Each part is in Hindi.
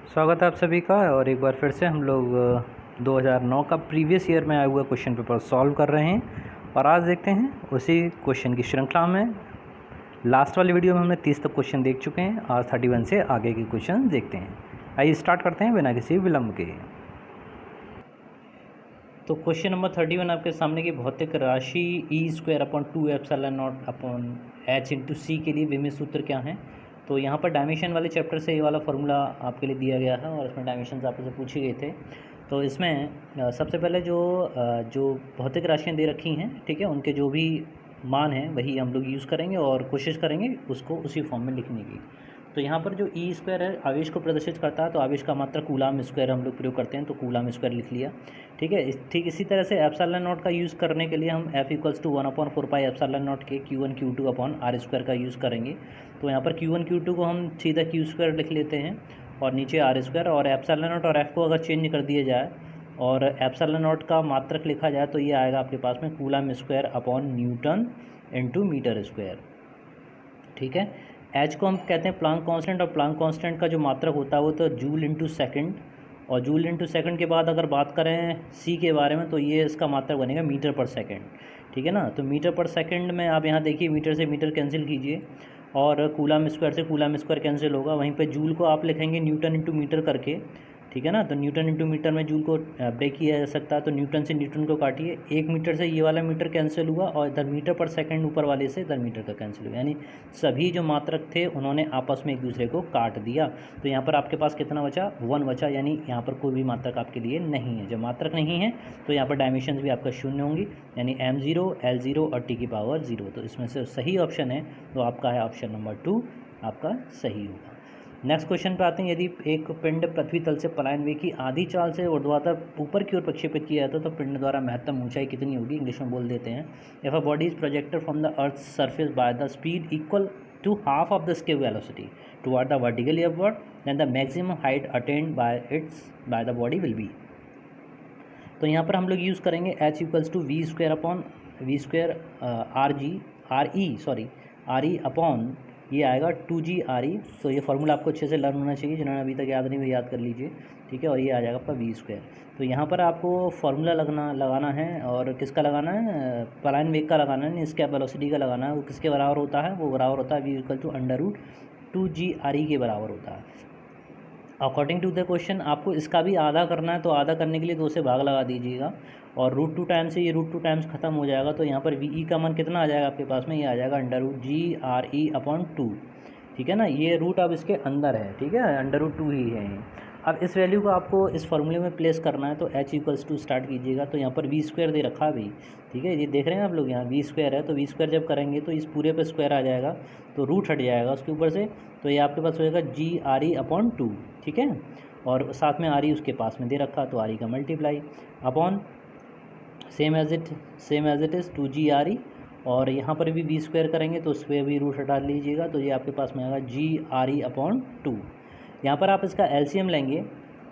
स्वागत है आप सभी का। और एक बार फिर से हम लोग 2009 का प्रीवियस ईयर में आया हुआ क्वेश्चन पेपर सॉल्व कर रहे हैं। और आज देखते हैं उसी क्वेश्चन की श्रृंखला में। लास्ट वाली वीडियो में हमने 30 तक क्वेश्चन देख चुके हैं। आज 31 से आगे के क्वेश्चन देखते हैं। आइए स्टार्ट करते हैं बिना किसी विलम्ब के। तो क्वेश्चन नंबर 31 आपके सामने की भौतिक राशि E²/2ε0/h/c के लिए विमित सूत्र क्या है। तो यहाँ पर डायमेंशन वाले चैप्टर से ये वाला फार्मूला आपके लिए दिया गया है और इसमें डायमेंशन आपसे पूछे गए थे। तो इसमें सबसे पहले जो भौतिक राशियाँ दे रखी हैं, ठीक है, उनके जो भी मान हैं वही हम लोग यूज़ करेंगे और कोशिश करेंगे उसको उसी फॉर्म में लिखने की। तो यहाँ पर जो E² है आवेश को प्रदर्शित करता है, तो आवेश का मात्रा कूलाम स्क्वायर हम लोग प्रयोग करते हैं, तो कूलाम स्क्वायर लिख लिया। ठीक है, ठीक इसी तरह से ε0 का यूज़ करने के लिए हम F=1/4πε0 के Q1 Q2/r² का यूज़ करेंगे। तो यहाँ पर Q1 Q2 को हम सीधा Q² लिख लेते हैं और नीचे r² और ε0 और F को अगर चेंज कर दिया जाए और ε0 का मात्रक लिखा जाए तो ये आएगा आपके पास में कूलाम स्क्वायर/न्यूटन/मीटर²। ठीक है, एच को हम कहते हैं प्लांक कांस्टेंट और प्लांक कांस्टेंट का जो मात्रक होता है वो तो जूल/सेकंड। और जूल/सेकंड के बाद अगर बात करें सी के बारे में तो ये इसका मात्रक बनेगा मीटर/सेकंड। ठीक है ना, तो मीटर/सेकंड में आप यहाँ देखिए मीटर से मीटर कैंसिल कीजिए और कूलाम स्क्वायर से कूलाम स्क्वायर कैंसिल होगा। वहीं पे जूल को आप लिखेंगे न्यूटन/मीटर करके। ठीक है ना, तो न्यूटन/मीटर में जूल को ब्रेक किया जा सकता है, तो न्यूटन से न्यूटन को काटिए। 1 मीटर से ये वाला मीटर कैंसिल हुआ और इधर मीटर/सेकंड ऊपर वाले से इधर मीटर का कैंसिल हुआ, यानी सभी जो मात्रक थे उन्होंने आपस में एक दूसरे को काट दिया। तो यहाँ पर आपके पास कितना बचा, 1 बचा, यानी यहाँ पर कोई भी मात्रक आपके लिए नहीं है। जब मात्रक नहीं है तो यहाँ पर डायमेंशन भी आपका शून्य होंगी, यानी m0 l0 और t⁻0। तो इसमें से सही ऑप्शन है तो आपका है ऑप्शन नंबर 2 आपका सही होगा। नेक्स्ट क्वेश्चन पे आते हैं। यदि एक पिंड पृथ्वी तल से पलायन वेग की आधी चाल से ऊर्ध्वाधर ऊपर की ओर प्रक्षेपित किया जाता है तो पिंड द्वारा महत्तम ऊंचाई कितनी होगी, इंग्लिश में बोल देते हैं। If a body is projected from the earth surface by the speed equal to half of the escape velocity toward the vertically upward, then the maximum height attained by the body will be. तो यहाँ पर हम लोग यूज़ करेंगे H=v²/r⁻e ये आएगा 2g_re। तो ये फार्मूला आपको अच्छे से लर्न होना चाहिए, जिन्होंने अभी तक याद नहीं हुआ याद कर लीजिए। ठीक है, और ये आ जाएगा आपका v²। तो यहाँ पर आपको फार्मूला लगाना है और किसका लगाना है, पलायन वेग का लगाना है, स्केप वेलोसिटी का लगाना है। वो किसके बराबर होता है, वो बराबर होता है v=√2g_re के बराबर होता है। अकॉर्डिंग टू द क्वेश्चन आपको इसका भी आधा करना है, तो आधा करने के लिए 2 से भाग लगा दीजिएगा और √2 टाइम्स से ये √2 टाइम्स खत्म हो जाएगा। तो यहाँ पर वी का मान कितना आ जाएगा आपके पास में, ये आ जाएगा √g_re/2। ठीक है ना, ये रूट अब इसके अंदर है, ठीक है, √2 ही है। अब इस वैल्यू को आपको इस फॉर्मूले में प्लेस करना है, तो H=2 स्टार्ट कीजिएगा। तो यहाँ पर v² दे रखा है भाई, ठीक है, ये देख रहे हैं आप लोग, यहाँ v² है, तो v² जब करेंगे तो इस पूरे पे स्क्वायर आ जाएगा, तो रूट हट जाएगा उसके ऊपर से, तो ये आपके पास होएगा g_re/2। ठीक है, और साथ में re उसके पास में दे रखा, तो re का multiply upon same as it is 2g_re। और यहाँ पर भी v² करेंगे तो उस पर भी रूट हटा लीजिएगा, तो ये आपके पास में आएगा g_re/2। यहाँ पर आप इसका एलसीएम लेंगे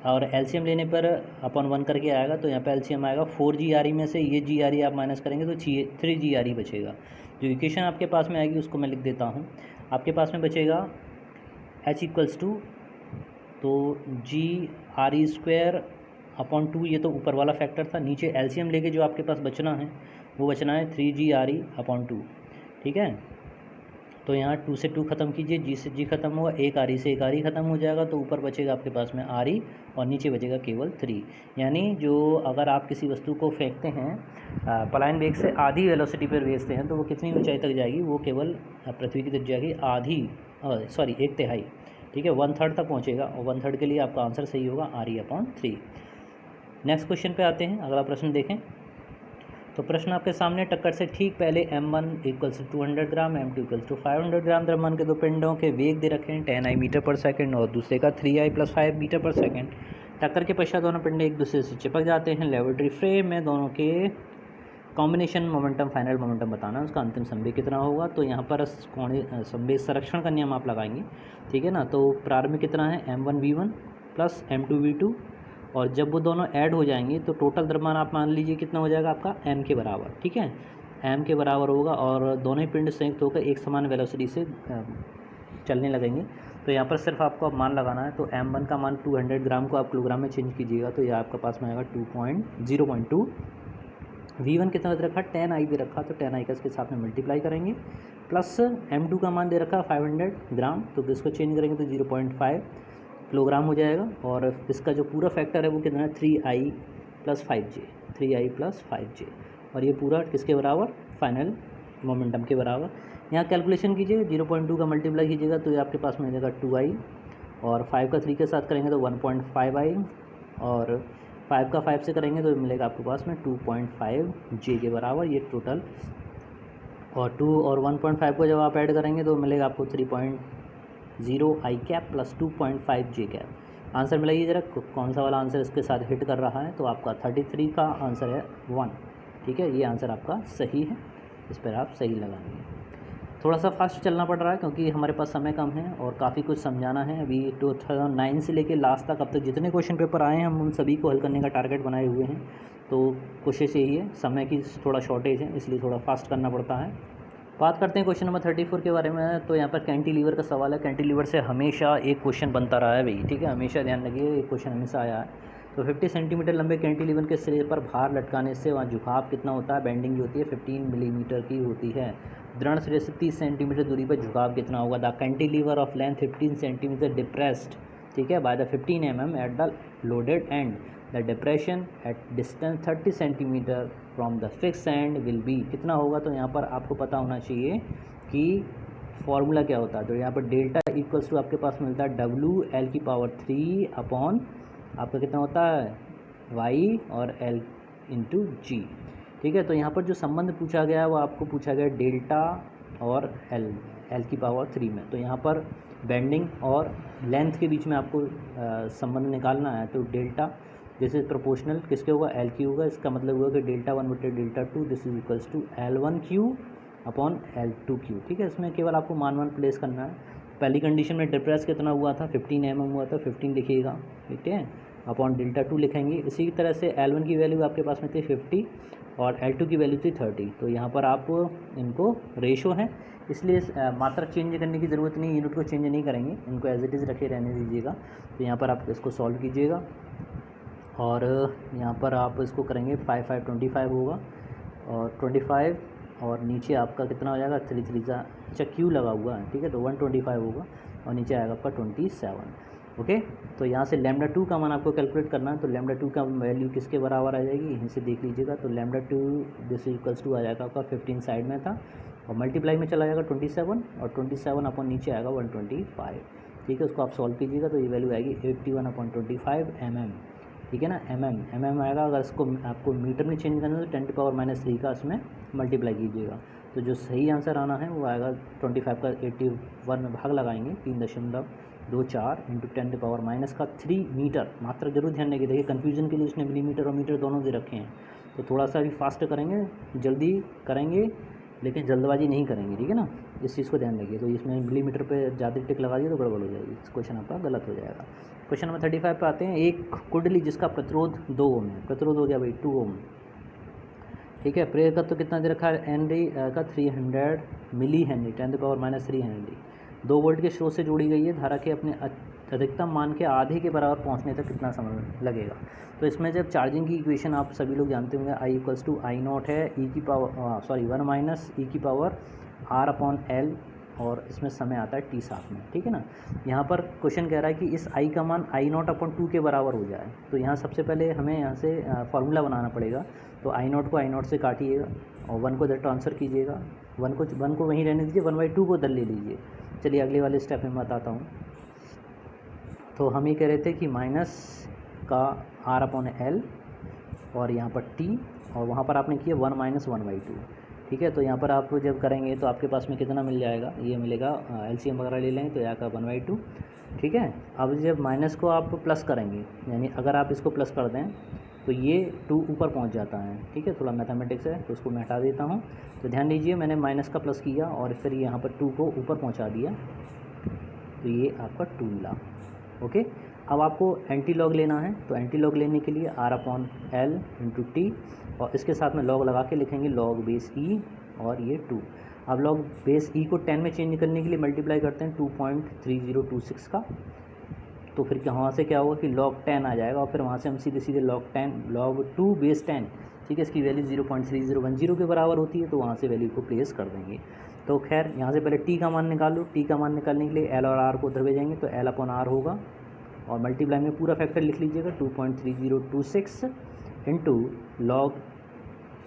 और एलसीएम लेने पर अपन 1 करके आएगा, तो यहाँ पे एलसीएम आएगा 4g_re में से ये g_re आप माइनस करेंगे तो 3g_re बचेगा। जो इक्वेशन आपके पास में आएगी उसको मैं लिख देता हूँ। आपके पास में बचेगा H=, तो g_re²/2, ये तो ऊपर वाला फैक्टर था। नीचे एलसीएम लेके जो आपके पास बचना है वो बचना है 3g_re/2। ठीक है, तो यहाँ 2 से 2 ख़त्म कीजिए, g से g खत्म होगा, एक re से एक re ख़त्म हो जाएगा, तो ऊपर बचेगा आपके पास में re और नीचे बचेगा केवल 3। यानी जो अगर आप किसी वस्तु को फेंकते हैं पलायन वेग से आधी वेलोसिटी पर भेजते हैं तो वो कितनी ऊंचाई तक जाएगी, वो केवल पृथ्वी की तरफ जाएगी आधी 1/3। ठीक है, 1/3 तक पहुँचेगा और 1/3 के लिए आपका आंसर सही होगा re/3। नेक्स्ट क्वेश्चन पे आते हैं। अगला प्रश्न देखें। तो प्रश्न आपके सामने टक्कर से ठीक पहले m1 = 200 ग्राम, m2 = 500 ग्राम द्रव्यमान के दो पिंडों के वेग दे रखे हैं 10i मीटर/सेकंड और दूसरे का 3i + 5 मीटर/सेकंड। टक्कर के पश्चात दोनों पिंडे एक दूसरे से चिपक जाते हैं। लेबोरेटरी फ्रेम में दोनों के कॉम्बिनेशन मोमेंटम, फाइनल मोमेंटम बताना, उसका अंतिम संवेग कितना होगा। तो यहाँ पर संवेग संरक्षण का नियम आप लगाएंगे। ठीक है ना, तो प्रारंभ कितना है, m1v1 + m2v2, और जब वो दोनों ऐड हो जाएंगे तो टोटल द्रव्यमान आप मान लीजिए कितना हो जाएगा आपका m के बराबर। ठीक है, m के बराबर होगा और दोनों ही पिंड संयुक्त होकर एक समान वेलोसिटी से चलने लगेंगे। तो यहाँ पर सिर्फ आपको अब मान लगाना है। तो m1 का मान 200 ग्राम को आप किलोग्राम में चेंज कीजिएगा तो ये आपके पास में आएगा 0.2। v1 कितना दे रखा, 10i दे रखा, तो 10i का इसके साथ में मल्टीप्लाई करेंगे, प्लस m2 का मान दे रखा 500 ग्राम, तो इसको चेंज करेंगे तो 0.5 किलोग्राम हो जाएगा। और इसका जो पूरा फैक्टर है वो कितना है, 3i + 5j, 3i + 5j, और ये पूरा किसके बराबर, फाइनल मोमेंटम के बराबर। यहाँ कैलकुलेशन कीजिए, 0.2 का मल्टीप्लाई कीजिएगा तो ये आपके पास में मिलेगा 2i, और 5 का 3 के साथ करेंगे तो 1.5i, और 5 का 5 से करेंगे तो मिलेगा आपके पास में 2.5j के बराबर ये टोटल। और 2 और 1.5 को जब आप ऐड करेंगे तो मिलेगा आपको 3.0i cap + 2.5j cap. Answer मिलेगी, जरा कौन सा वाला आंसर इसके साथ हिट कर रहा है, तो आपका 33 का आंसर है 1। ठीक है, ये आंसर आपका सही है, इस पर आप सही लगाएंगे। थोड़ा सा फास्ट चलना पड़ रहा है क्योंकि हमारे पास समय कम है और काफ़ी कुछ समझाना है। अभी 2009 से लेके लास्ट तक अब तक जितने क्वेश्चन पेपर आए हैं हम उन सभी को हल करने का टारगेट बनाए हुए हैं। तो कोशिश यही है, समय की थोड़ा शॉर्टेज है इसलिए थोड़ा फास्ट करना पड़ता है। बात करते हैं क्वेश्चन नंबर 34 के बारे में। तो यहाँ पर कैंटिलीवर का सवाल है। कैंटिलीवर से हमेशा एक क्वेश्चन बनता रहा है भाई, ठीक है, हमेशा ध्यान रखिए, एक क्वेश्चन हमेशा आया है। तो 50 सेंटीमीटर लंबे कैंटिलीवर के सिरे पर भार लटकाने से वहाँ झुकाव कितना होता है, बेंडिंग जो होती है 15 मिलीमीटर की होती है। दृढ़ सिरे से 30 सेंटीमीटर दूरी पर झुकाव कितना होगा। The cantilever of length 15 centimetre depressed, ठीक है, by the 15 mm at the loaded and. The depression at distance 30 centimetre from the fix and will be, कितना होगा। तो यहाँ पर आपको पता होना चाहिए कि फॉर्मूला क्या होता है। तो यहाँ पर डेल्टा इक्वल्स टू आपके पास मिलता है WL3 अपॉन आपका कितना होता है y और L इंटू जी। ठीक है, तो यहाँ पर जो संबंध पूछा गया है वो आपको पूछा गया डेल्टा और L3 में। तो यहाँ पर बेंडिंग और लेंथ के बीच में आपको संबंध निकालना है। तो डेल्टा दिस इज प्रोपोर्शनल किसके होगा, L की होगा। इसका मतलब होगा कि डेल्टा 1/डेल्टा 2 this is equals to L1Q upon L2Q। ठीक है, इसमें केवल आपको मान प्लेस करना है। पहली कंडीशन में डिप्रेस कितना हुआ था, 15 mm हुआ था, 15 लिखिएगा, ठीक है, अपॉन डेल्टा 2 लिखेंगे। इसी तरह से L1 की वैल्यू आपके पास में थी 50 और L2 की वैल्यू थी 30। तो यहाँ पर आप इनको रेशो है इसलिए मात्रा चेंज करने की ज़रूरत नहीं, यूनिट को चेंज नहीं करेंगे, इनको एज इट इज़ रखे रहने दीजिएगा। तो यहाँ पर आप इसको सॉल्व कीजिएगा और यहाँ पर आप इसको करेंगे 5 5 25 होगा और 25 और नीचे आपका कितना हो जाएगा 3 3 अच्छा क्यू लगा हुआ है, ठीक है, तो 125 होगा और नीचे आएगा आपका 27। ओके, तो यहाँ से λ2 का मान आपको कैलकुलेट करना है। तो λ2 का वैल्यू किसके बराबर आ जाएगी, यहीं से देख लीजिएगा। तो λ2 दिस इक्वल्स टू आ जाएगा आपका 15 साइड में था और मल्टीप्लाई में चला जाएगा 27 और 27 अपॉन नीचे आएगा 125। ठीक है, उसको आप सॉल्व कीजिएगा तो ये वैल्यू आएगी 81/25 mm। ठीक है ना, mm आएगा। अगर इसको आपको मीटर में चेंज करना है तो 10⁻³ का इसमें मल्टीप्लाई कीजिएगा। तो जो सही आंसर आना है वो आएगा 25 का 81 में भाग लगाएंगे 3.24 इंटू 10⁻³ मीटर। मात्रा जरूर ध्यान रखिए, देखिए कन्फ्यूजन के लिए उसने मिलीमीटर और मीटर दोनों दे रखे हैं। तो थोड़ा सा भी फास्ट करेंगे, जल्दी करेंगे लेकिन जल्दबाजी नहीं करेंगे, ठीक है ना, इस चीज़ को ध्यान रखिए। तो इसमें मिलीमीटर पे ज़्यादा टिक लगा दिए तो गड़बड़ हो जाएगी, क्वेश्चन आपका गलत हो जाएगा। क्वेश्चन नंबर 35 पे आते हैं। एक कुंडली जिसका प्रतिरोध 2 ओम है, प्रतिरोध हो गया भाई 2 ओम, ठीक है। प्रेरक तो कितना दे रखा है, हेनरी का 300 मिली हेनरी 10⁻³ हेनरी 2 वोल्ट के स्रोत से जोड़ी गई है। धारा के अपने अधिकतम मान के आधे के बराबर पहुंचने तक कितना समय लगेगा। तो इसमें जब चार्जिंग की इक्वेशन आप सभी लोग जानते होंगे, I = I0 है 1 - R/L और इसमें समय आता है t साथ में, ठीक है ना। यहाँ पर क्वेश्चन कह रहा है कि इस I का मान I0/2 के बराबर हो जाए। तो यहाँ सबसे पहले हमें यहाँ से फार्मूला बनाना पड़ेगा। तो I0 को I0 से काटिएगा और 1 को इधर ट्रांसफ़र कीजिएगा, 1 को वहीं रहने दीजिए, 1/2 को इधर ले लीजिए। चलिए अगले वाले स्टेप में बताता हूँ। तो हम ये कह रहे थे कि माइनस का R/L और यहाँ पर t और वहाँ पर आपने किया 1 - 1/2, ठीक है। तो यहाँ पर आप जब करेंगे तो आपके पास में कितना मिल जाएगा, ये मिलेगा LCM वगैरह ले लेंगे तो यहाँ का 1/2, ठीक है। अब जब माइनस को आप प्लस करेंगे, यानी अगर आप इसको प्लस कर दें तो ये 2 ऊपर पहुँच जाता है, ठीक है। थोड़ा मैथमेटिक्स है तो उसको मैं हटा देता हूँ। तो ध्यान दीजिए, मैंने माइनस का प्लस किया और फिर यहाँ पर 2 को ऊपर पहुँचा दिया, तो ये आपका 2 मिला। ओके, अब आपको एंटी लॉग लेना है। तो एंटी लॉग लेने के लिए R/L × t और इसके साथ में लॉग लगा के लिखेंगे log बेस e और ये 2। अब लोग बेस ई को 10 में चेंज करने के लिए मल्टीप्लाई करते हैं 2.3026 का, तो फिर वहाँ से क्या होगा कि log 10 आ जाएगा और फिर वहाँ से हम सीधे सीधे log 2 बेस 10, ठीक है, इसकी वैल्यू 0.3010 के बराबर होती है, तो वहाँ से वैल्यू को प्लेस कर देंगे। तो खैर यहाँ से पहले टी का मान निकाल लो, टी का मान निकालने के लिए एल और आर को उधर भेजेंगे, तो एल अपॉन आर होगा और मल्टीप्लाई में पूरा फैक्टर लिख लीजिएगा 2.3026 इंटू लॉग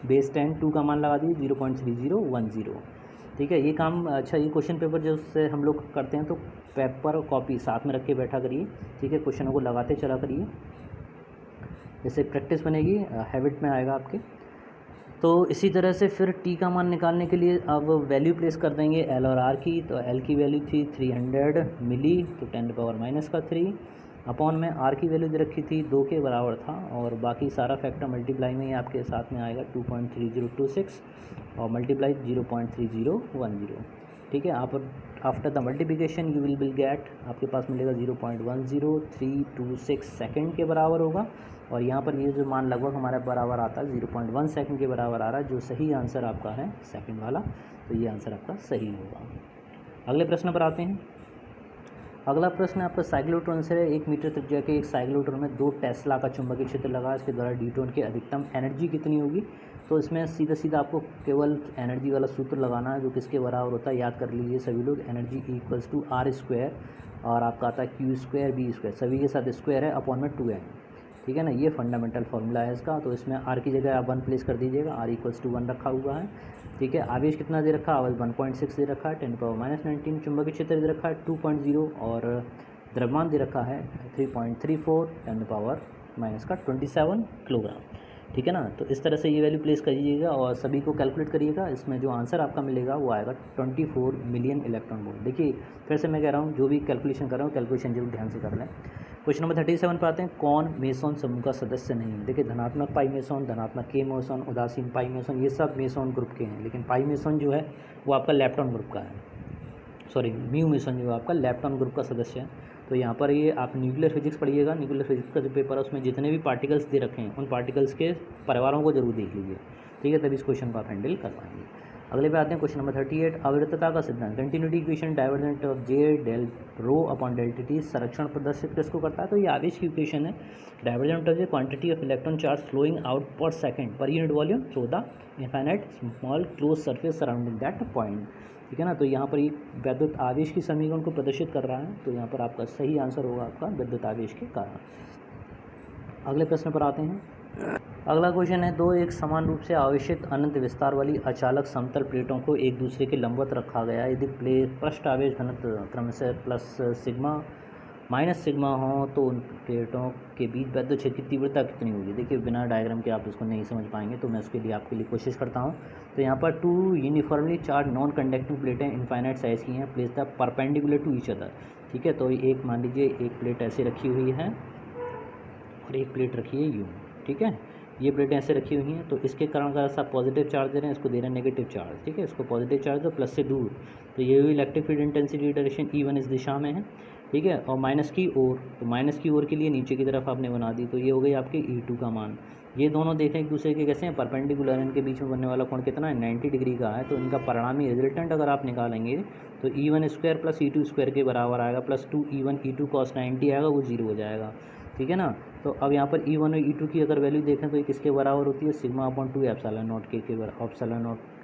बेस 10, 2 का मान लगा दीजिए 0.3010, ठीक है। ये काम अच्छा, ये क्वेश्चन पेपर जो से हम लोग करते हैं तो पेपर और कॉपी साथ में रख के बैठा करिए, ठीक है, क्वेश्चनों को लगाते चला करिए, जैसे प्रैक्टिस बनेगी, हैबिट में आएगा आपके। तो इसी तरह से फिर टी का मान निकालने के लिए अब वैल्यू प्लेस कर देंगे एल और आर की, तो एल की वैल्यू थी 300 मिली, तो 10⁻³ अपॉन में आर की वैल्यू दे रखी थी 2 के बराबर था, और बाकी सारा फैक्टर मल्टीप्लाई में ही आपके साथ में आएगा 2.3026 और मल्टीप्लाई 0.3010, ठीक है। आप after the multiplication you will get, आपके पास मिलेगा 0.10326 सेकेंड के बराबर होगा, और यहाँ पर ये जो मान लगभग हमारे बराबर आता है 0.1 सेकंड के बराबर आ रहा है, जो सही आंसर आपका है सेकंड वाला, तो ये आंसर आपका सही होगा। अगले प्रश्न पर आते हैं। अगला प्रश्न आपका साइक्लोट्रॉन से 1 मीटर त्रिज्या के एक साइक्लोट्रॉन में 2 टेस्ला का चुंबकीय क्षेत्र लगा, इसके द्वारा ड्यूट्रॉन की अधिकतम एनर्जी कितनी होगी। तो इसमें सीधा सीधा आपको केवल एनर्जी वाला सूत्र लगाना है, जो किसके बराबर होता है, याद कर लीजिए सभी लोग, एनर्जी इक्वल्स टू R² और आपका आता है Q² B², सभी के साथ स्क्वायर है अपॉन में 2n, ठीक है ना। ये फंडामेंटल फार्मूला है इसका। तो इसमें आर की जगह आप 1 प्लेस कर दीजिएगा, R = 1 रखा हुआ है, ठीक है। आवेश कितना दे रखा है, आवेश 1.6 दे रखा है, 10⁻⁻19, चुंबकीय क्षेत्र दे रखा है 2.0 और द्रव्यमान दे रखा है 3.34 10⁻⁻27 किलोग्राम, ठीक है ना। तो इस तरह से ये वैल्यू प्लेस करिएगा और सभी को कैलकुलेट करिएगा। इसमें जो आंसर आपका मिलेगा वो आएगा 24 मिलियन इलेक्ट्रॉन वोल्ट। देखिए फिर से मैं कह रहा हूँ, जो भी कैलकुलेशन कर रहा हूँ कैलकुलेशन जरूर ध्यान से कर लें। क्वेश्चन नंबर 37 पर आते हैं, कौन मेसोन समूह का सदस्य नहीं है। देखिए धनात्मक पाई मेसोन, धनात्मक के मेसोन, उदासीन पाई मेसोन, ये सब मेसोन ग्रुप के हैं, लेकिन पाई मेसोन जो है वो आपका लेप्टॉन ग्रुप का है, सॉरी म्यू मेसोन जो है आपका लेप्टॉन ग्रुप का सदस्य है। तो यहाँ पर ये आप न्यूक्लियर फिजिक्स पढ़िएगा, न्यूक्लियर फिजिक्स का जो पेपर है उसमें जितने भी पार्टिकल्स दे रखे हैं उन पार्टिकल्स के परिवारों को जरूर देख लीजिए, ठीक है, तभी इस क्वेश्चन को आप हैंडल कर पाएंगे। अगले पे आते हैं क्वेश्चन नंबर 38, अविरतता का सिद्धांत, continuity equation, divergent of J del rho upon del t संरक्षण प्रदर्शित किसको करता है। तो ये आवेश की इक्वेशन है, divergent of J quantity of electron charge flowing out per second per unit volume through the infinite small close surface surrounding that point, ठीक है ना। तो यहाँ पर ये विद्युत आवेश की समीकरण को प्रदर्शित कर रहा है, तो यहाँ पर आपका सही आंसर होगा आपका विद्युत आवेश के कारण। अगले प्रश्न पर आते हैं। अगला क्वेश्चन है, दो एक समान रूप से आवेशित अनंत विस्तार वाली अचालक समतल प्लेटों को एक दूसरे के लंबवत रखा गया है। यदि पृष्ठ आवेश घनत्व क्रमशः प्लस सिग्मा माइनस सिग्मा हो तो उन प्लेटों के बीच विद्युत क्षेत्र की तीव्रता कितनी होगी। देखिए बिना डायग्राम के आप इसको नहीं समझ पाएंगे, तो मैं उसके लिए आपके लिए कोशिश करता हूँ। तो यहाँ पर 2 यूनिफॉर्मली चार्ज नॉन कंडक्टिंग प्लेटें इनफाइनाइट साइज की हैं, place the perpendicular to each other, ठीक है। तो एक मान लीजिए एक प्लेट ऐसे रखी हुई है और एक प्लेट रखी है यूँ, ठीक है, ये प्लेटें ऐसे रखी हुई हैं। तो इसके कारण अगर आप पॉजिटिव चार्ज दे रहे हैं, इसको दे रहे हैं नेगेटिव चार्ज, ठीक है, इसको पॉजिटिव चार्ज दो प्लस से दूर, तो ये भी electric field intensity direction E1 इस दिशा में है, ठीक है। और माइनस की ओर, तो माइनस की ओर के लिए नीचे की तरफ आपने बना दी, तो ये हो गई आपके E2 का मान। ये दोनों देखें एक दूसरे के कैसे हैं, परपेंडिकुलर, इनके बीच में बनने वाला कोण कितना है 90 डिग्री का है। तो इनका परिणामी रिजल्टेंट अगर आप निकालेंगे तो E1² प्लस E2² के बराबर आएगा, प्लस 2E1 E2 cos 90 आएगा, वो 0 हो जाएगा, ठीक है ना। तो अब यहाँ पर E1 और E2 की अगर वैल्यू देखें तो ये किसके बराबर होती है, σ/2 एप्सिलॉन नॉट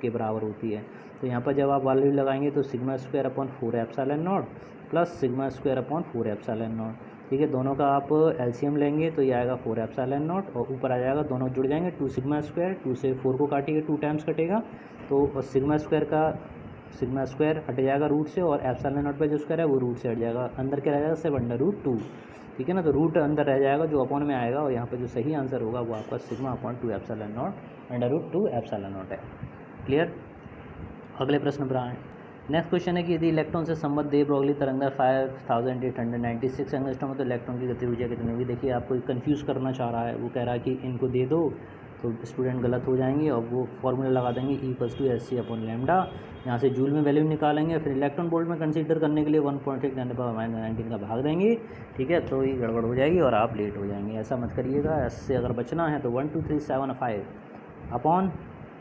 के बराबर होती है। तो यहाँ पर जब आप वैल्यू लगाएंगे तो σ²/4 epsilon naught plus σ²/4 epsilon naught, ठीक है। दोनों का आप एलसीएम लेंगे तो ये आएगा 4 एप्सिलॉन नॉट और ऊपर आ जाएगा, दोनों जुड़ जाएंगे 2 σ², 2 से 4 को काटिएगा 2 टाइम्स कटेगा, तो σ² का σ² हट जाएगा रूट से, और एप्सिलॉन नॉट पर जो स्क्वायर है वो रूट से हट जाएगा, अंदर क्या रह जाएगा 7/2, ठीक है ना। तो रूट अंदर रह जाएगा जो अपॉन में आएगा, और यहाँ पर जो सही आंसर होगा वो आपका σ/2 एप्सिलॉन नॉट √2 एप्सिलॉन नॉट है। क्लियर। अगले प्रश्न पर आए। नेक्स्ट क्वेश्चन है कि यदि इलेक्ट्रॉन से संबद्ध दे ब्रोगली तरंगदार 5896 एंगस्ट्रॉम है तो इलेक्ट्रॉन की गति ऊर्जा कितनी होगी। देखिए आपको कंफ्यूज करना चाह रहा है, वो कह रहा है कि इनको दे दो, तो स्टूडेंट गलत हो जाएंगे और वो फॉर्मूला लगा देंगे E=hc/λ, यहाँ से जूल में वैल्यू निकालेंगे, फिर इलेक्ट्रॉन वोल्ट में कंसीडर करने के लिए 1.8 10⁻⁻19 का भाग देंगे, ठीक है। तो ये गड़बड़ हो जाएगी और आप लेट हो जाएंगे, ऐसा मत करिएगा। एस से अगर बचना है तो 1 2 3 7 5 अपॉन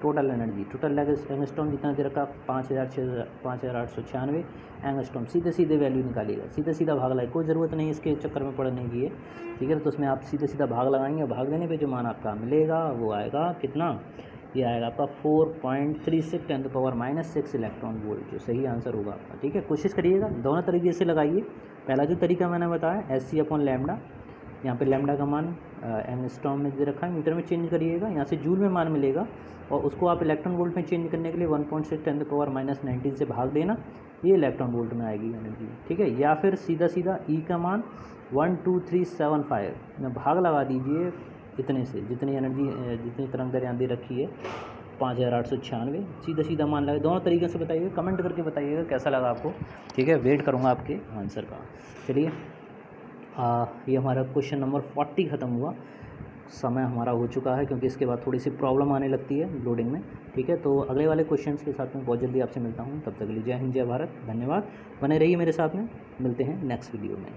टोटल एंगस्ट्रॉम जितना दे रखा 5896 एंगस्ट्रॉम, सीधे सीधे वैल्यू निकालिएगा, सीधे सीधा भाग लगाए, कोई ज़रूरत नहीं इसके चक्कर में पड़ने की है, ठीक है। तो उसमें आप सीधे सीधा भाग लगाएंगे, भाग देने पे जो मान आपका मिलेगा वो आएगा कितना, ये आएगा आपका 4.36 10⁻⁻6 इलेक्ट्रॉन वोल्ट, जो सही आंसर होगा आपका, ठीक है। कोशिश करिएगा, दोनों तरीके से लगाइए। पहला जो तरीका मैंने बताया Sc/λ, यहाँ पे लैम्डा का मान एंगस्ट्रॉम में दे रखा है, मीटर में चेंज करिएगा, यहाँ से जूल में मान मिलेगा और उसको आप इलेक्ट्रॉन वोल्ट में चेंज करने के लिए 1.6 10⁻⁻19 से भाग देना, ये इलेक्ट्रॉन वोल्ट में आएगी एनर्जी, ठीक है। या फिर सीधा सीधा E का मान 12375 में भाग लगा दीजिए इतने से, जितनी एनर्जी जितनी तरंग यहाँ दे रखी है 5896, सीधा सीधा मान लगे। दोनों तरीके से बताइएगा, कमेंट करके बताइएगा कैसा लगा आपको, ठीक है। वेट करूँगा आपके आंसर का। चलिए ये हमारा क्वेश्चन नंबर 40 ख़त्म हुआ, समय हमारा हो चुका है, क्योंकि इसके बाद थोड़ी सी प्रॉब्लम आने लगती है लोडिंग में, ठीक है। तो अगले वाले क्वेश्चंस के साथ में बहुत जल्दी आपसे मिलता हूँ, तब तक के लिए जय हिंद जय भारत, धन्यवाद। बने रहिए मेरे साथ में, मिलते हैं नेक्स्ट वीडियो में।